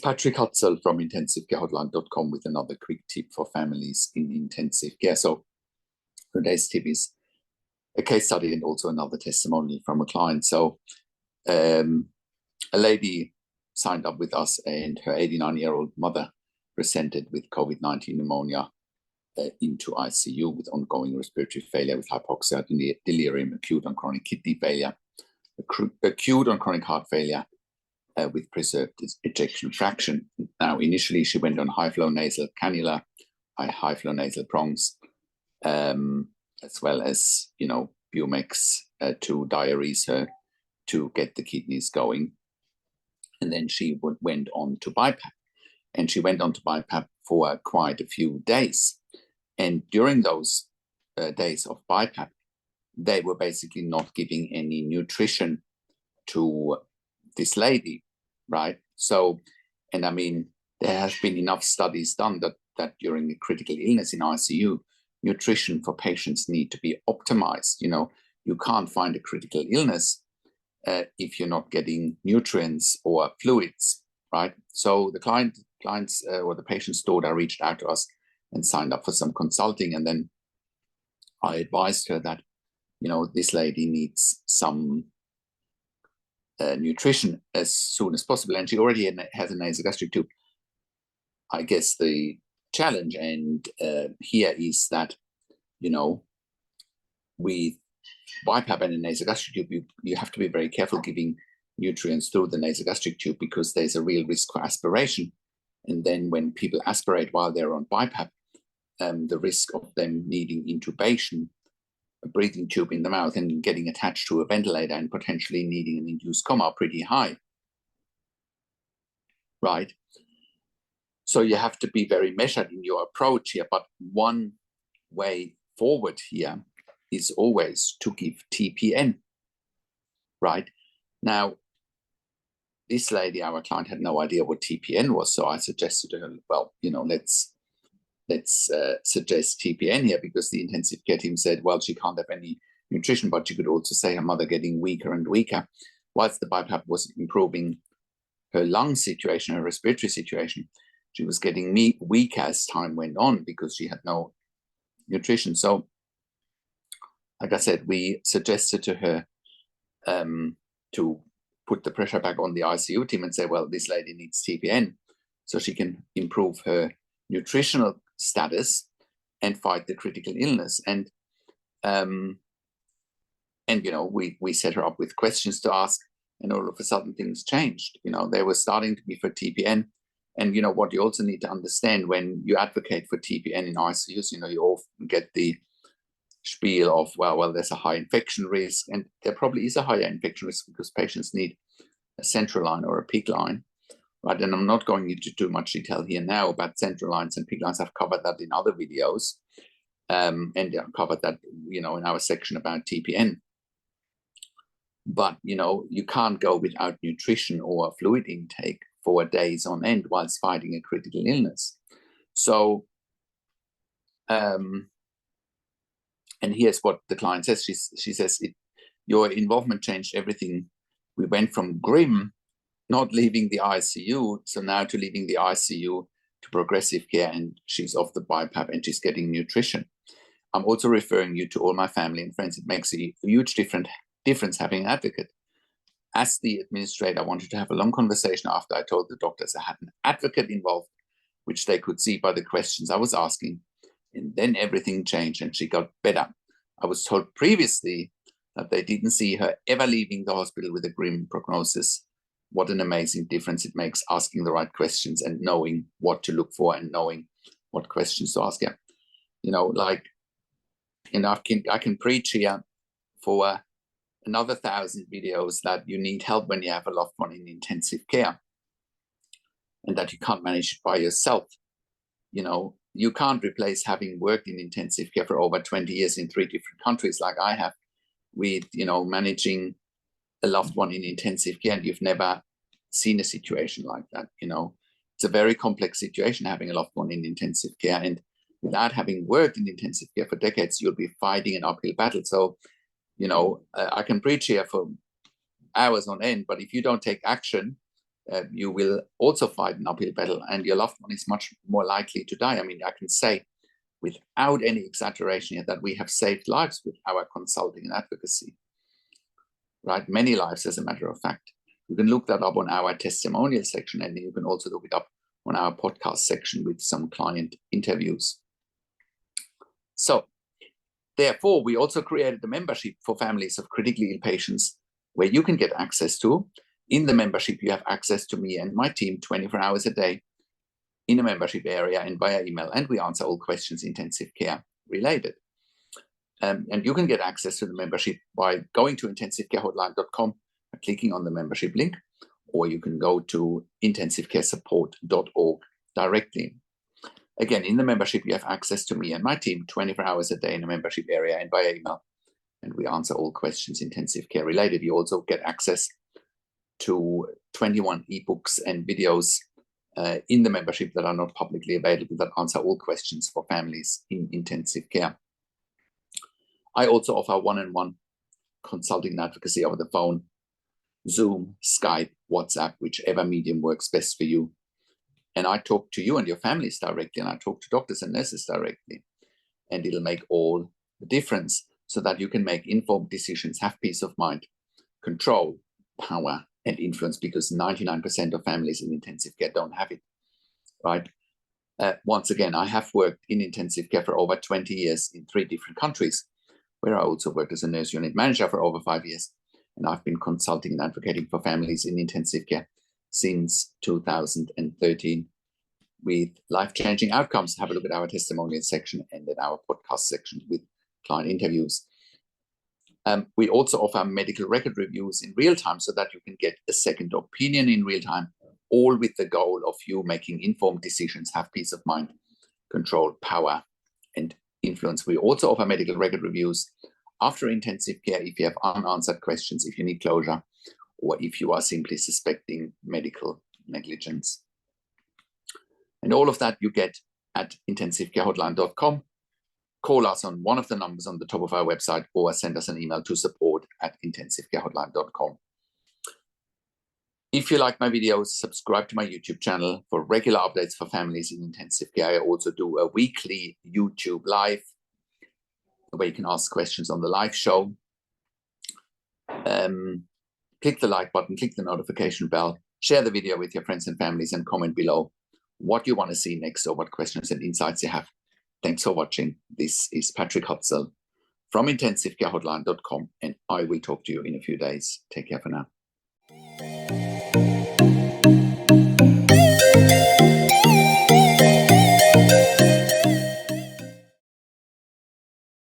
Patrick Hutzel from intensivecarehotline.com with another quick tip for families in intensive care. So today's tip is a case study and also another testimony from a client. So a lady signed up with us, and her 89-year-old mother presented with COVID-19 pneumonia into ICU with ongoing respiratory failure, with hypoxia, delirium, acute on chronic kidney failure, acute on chronic heart failure, with preserved ejection fraction. Now, initially, she went on high-flow nasal cannula, high-flow nasal prongs, as well as, Bumex to diurese her to get the kidneys going. And then she went on to BiPAP. And she went on to BiPAP for quite a few days. And during those days of BiPAP, they were basically not giving any nutrition to this lady, right? So, and I mean, there has been enough studies done that during a critical illness in ICU, nutrition for patients need to be optimized. You can't find a critical illness if you're not getting nutrients or fluids, right? So the clients or the patient's daughter reached out to us and signed up for some consulting. And then I advised her that, this lady needs some nutrition as soon as possible. And she already has a nasogastric tube. I guess the challenge here is that, with BiPAP and a nasogastric tube, you have to be very careful giving nutrients through the nasogastric tube, because there's a real risk for aspiration. And then when people aspirate while they're on BiPAP, the risk of them needing intubation, a breathing tube in the mouth, and getting attached to a ventilator and potentially needing an induced coma are pretty high, right? So you have to be very measured in your approach here. But one way forward here is always to give TPN, right? Now, this lady, our client, had no idea what TPN was. So I suggested to her, well, let's suggest TPN here, because the intensive care team said, well, she can't have any nutrition, but you could also say her mother getting weaker and weaker. Whilst the BiPAP was improving her lung situation, her respiratory situation, she was getting weaker as time went on because she had no nutrition. So, like I said, we suggested to her to put the pressure back on the ICU team and say, well, this lady needs TPN so she can improve her nutritional status and fight the critical illness. And we set her up with questions to ask, and all of a sudden things changed. They were starting to be for TPN. And what you also need to understand when you advocate for TPN in ICUs, you often get the spiel of, well, there's a high infection risk, and there probably is a higher infection risk because patients need a central line or a PICC line. Right, and I'm not going into too much detail here now about central lines and PICC lines. I've covered that in other videos, and I've covered that, in our section about TPN. But, you can't go without nutrition or fluid intake for days on end whilst fighting a critical illness. So, and here's what the client says. She says, your involvement changed everything. We went from grim, not leaving the ICU, so now to leaving the ICU to progressive care, and she's off the BiPAP and she's getting nutrition. I'm also referring you to all my family and friends. It makes a huge difference having an advocate. As the administrator, I wanted to have a long conversation after I told the doctors I had an advocate involved, which they could see by the questions I was asking. And then everything changed and she got better. I was told previously that they didn't see her ever leaving the hospital with a grim prognosis. What an amazing difference it makes asking the right questions and knowing what to look for and knowing what questions to ask. Yeah, I can preach here for another 1,000 videos that you need help when you have a loved one in intensive care and that you can't manage it by yourself. You can't replace having worked in intensive care for over 20 years in 3 different countries like I have with, managing a loved one in intensive care, and you've never seen a situation like that. It's a very complex situation having a loved one in intensive care, and without having worked in intensive care for decades, you'll be fighting an uphill battle. So, I can preach here for hours on end, but if you don't take action, you will also fight an uphill battle, and your loved one is much more likely to die. I mean, I can say without any exaggeration that we have saved lives with our consulting and advocacy, right? Many lives, as a matter of fact. You can look that up on our testimonial section, and you can also look it up on our podcast section with some client interviews. So, therefore, we also created a membership for families of critically ill patients where you can get access to. In the membership, you have access to me and my team 24 hours a day in a membership area and via email, and we answer all questions intensive care related. And you can get access to the membership by going to intensivecarehotline.com, clicking on the membership link, or you can go to intensivecaresupport.org directly. Again, in the membership, you have access to me and my team 24 hours a day in a membership area and via email, and we answer all questions intensive care related. You also get access to 21 ebooks and videos in the membership that are not publicly available that answer all questions for families in intensive care. I also offer one-on-one consulting and advocacy over the phone, Zoom, Skype, WhatsApp, whichever medium works best for you. And I talk to you and your families directly, and I talk to doctors and nurses directly. And it'll make all the difference so that you can make informed decisions, have peace of mind, control, power, and influence, because 99% of families in intensive care don't have it, right? Once again, I have worked in intensive care for over 20 years in 3 different countries, where I also worked as a nurse unit manager for over 5 years. And I've been consulting and advocating for families in intensive care since 2013 with life-changing outcomes. Have a look at our testimonial section and at our podcast section with client interviews. We also offer medical record reviews in real time so that you can get a second opinion in real time, all with the goal of you making informed decisions, have peace of mind, control, power, and influence. We also offer medical record reviews after intensive care if you have unanswered questions, if you need closure, or if you are simply suspecting medical negligence. And all of that you get at intensivecarehotline.com. Call us on one of the numbers on the top of our website, or send us an email to support@intensivecarehotline.com. If you like my videos, subscribe to my YouTube channel for regular updates for families in intensive care. I also do a weekly YouTube live where you can ask questions on the live show. Click the like button, click the notification bell, share the video with your friends and families, and comment below what you want to see next or what questions and insights you have. Thanks for watching. This is Patrick Hutzel from intensivecarehotline.com, and I will talk to you in a few days. Take care for now.